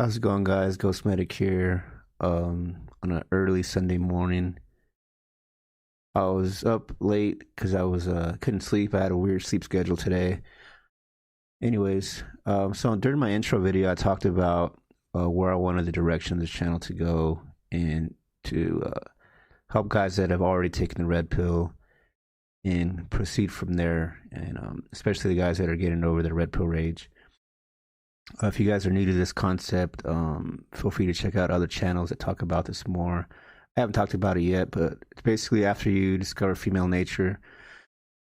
How's it going, guys? Ghost Medic here. On an early Sunday morning, I was up late because I was couldn't sleep. I had a weird sleep schedule today. Anyways, so during my intro video, I talked about where I wanted the direction of this channel to go, and to help guys that have already taken the red pill and proceed from there, and especially the guys that are getting over their red pill rage. If you guys are new to this concept, feel free to check out other channels that talk about this more. I haven't talked about it yet, but it's basically after you discover female nature,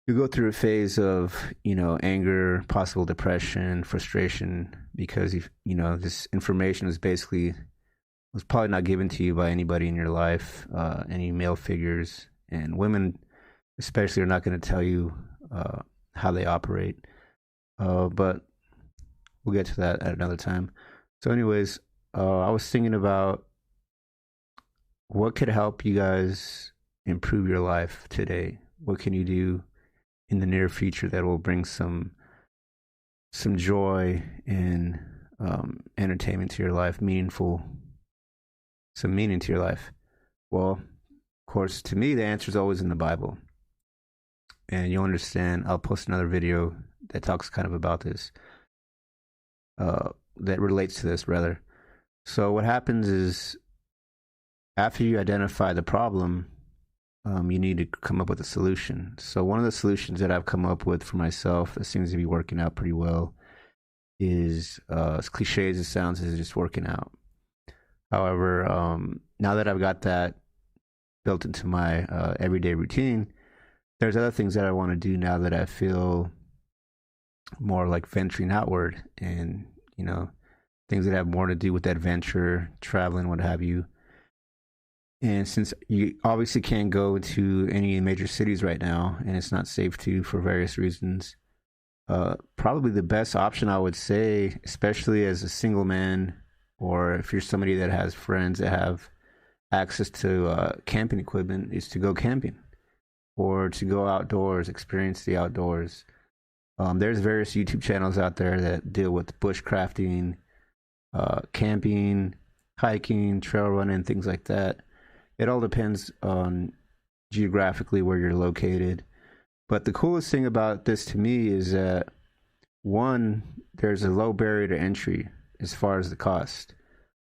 you go through a phase of, anger, possible depression, frustration, because this information was probably not given to you by anybody in your life, any male figures, and women especially are not going to tell you how they operate. But we'll get to that at another time. So anyways, I was thinking about what could help you guys improve your life today. What can you do in the near future that will bring some joy and entertainment to your life, some meaning to your life? Well, of course, to me, the answer is always in the Bible. And you'll understand, I'll post another video that talks kind of about this. That relates to this, rather. So what happens is, after you identify the problem, you need to come up with a solution. So one of the solutions that I've come up with for myself that seems to be working out pretty well is, as cliche as it sounds, is just working out. However, now that I've got that built into my everyday routine, there's other things that I want to do now that I feel more like venturing outward, and things that have more to do with adventure, traveling, what have you. And since you obviously can't go to any major cities right now, and it's not safe to for various reasons, probably the best option, I would say, especially as a single man, or if you're somebody that has friends that have access to camping equipment, is to go camping, or to go outdoors, experience the outdoors. There's various YouTube channels out there that deal with bushcrafting, camping, hiking, trail running, things like that. It all depends on geographically where you're located. But the coolest thing about this to me is that, one, there's a low barrier to entry as far as the cost.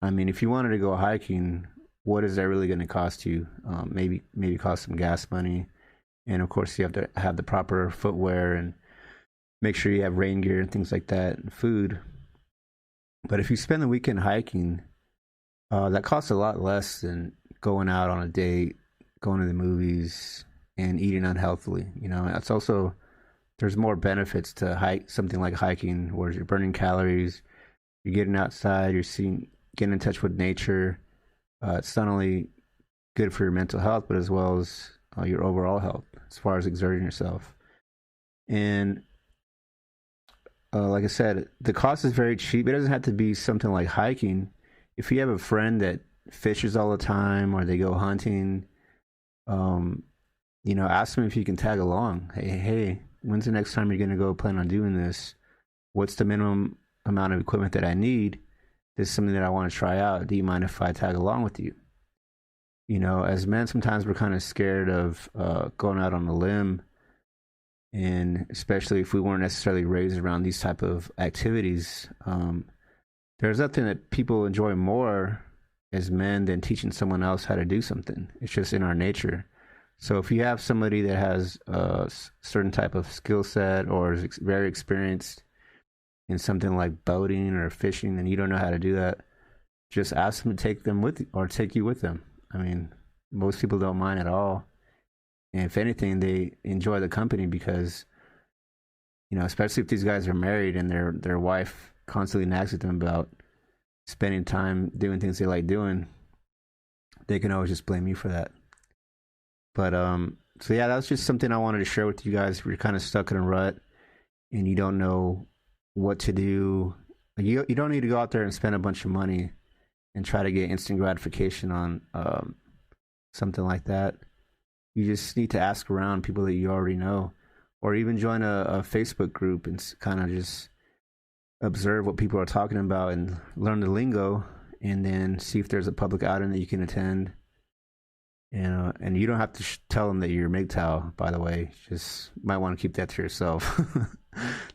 I mean, if you wanted to go hiking, what is that really going to cost you? Maybe cost some gas money. And of course, you have to have the proper footwear and make sure you have rain gear and things like that, and food. But if you spend the weekend hiking, that costs a lot less than going out on a date, going to the movies, and eating unhealthily. It's also, there's more benefits to something like hiking, where you're burning calories, you're getting outside, getting in touch with nature. It's not only good for your mental health, but as well as your overall health, as far as exerting yourself. And like I said, the cost is very cheap. It doesn't have to be something like hiking. If you have a friend that fishes all the time, or they go hunting, ask them if you can tag along. Hey, when's the next time you're going to go plan on doing this? What's the minimum amount of equipment that I need? This is something that I want to try out. Do you mind if I tag along with you? As men, sometimes we're kind of scared of going out on a limb. And especially if we weren't necessarily raised around these type of activities, there's nothing that people enjoy more as men than teaching someone else how to do something. It's just in our nature. So if you have somebody that has a certain type of skill set, or is very experienced in something like boating or fishing, and you don't know how to do that, just ask them to take you with them. I mean, most people don't mind at all. And if anything, they enjoy the company because, especially if these guys are married and their wife constantly nags at them about spending time doing things they like doing, they can always just blame you for that. But so yeah, that's just something I wanted to share with you guys. If you're kind of stuck in a rut and you don't know what to do, you don't need to go out there and spend a bunch of money and try to get instant gratification on something like that. You just need to ask around people that you already know, or even join a Facebook group and kind of just observe what people are talking about and learn the lingo, and then see if there's a public outing that you can attend. And you don't have to tell them that you're Mgtow, by the way. Just might want to keep that to yourself.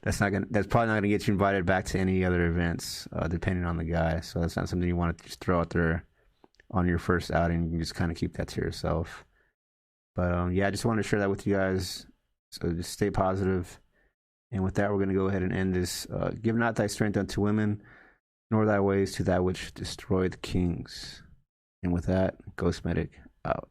That's probably not gonna get you invited back to any other events, depending on the guy. So that's not something you want to just throw out there on your first outing. You can just kind of keep that to yourself. But yeah, I just wanted to share that with you guys. So just stay positive. And with that, we're going to go ahead and end this. Give not thy strength unto women, nor thy ways to that which destroy the kings. And with that, Ghost Medic out.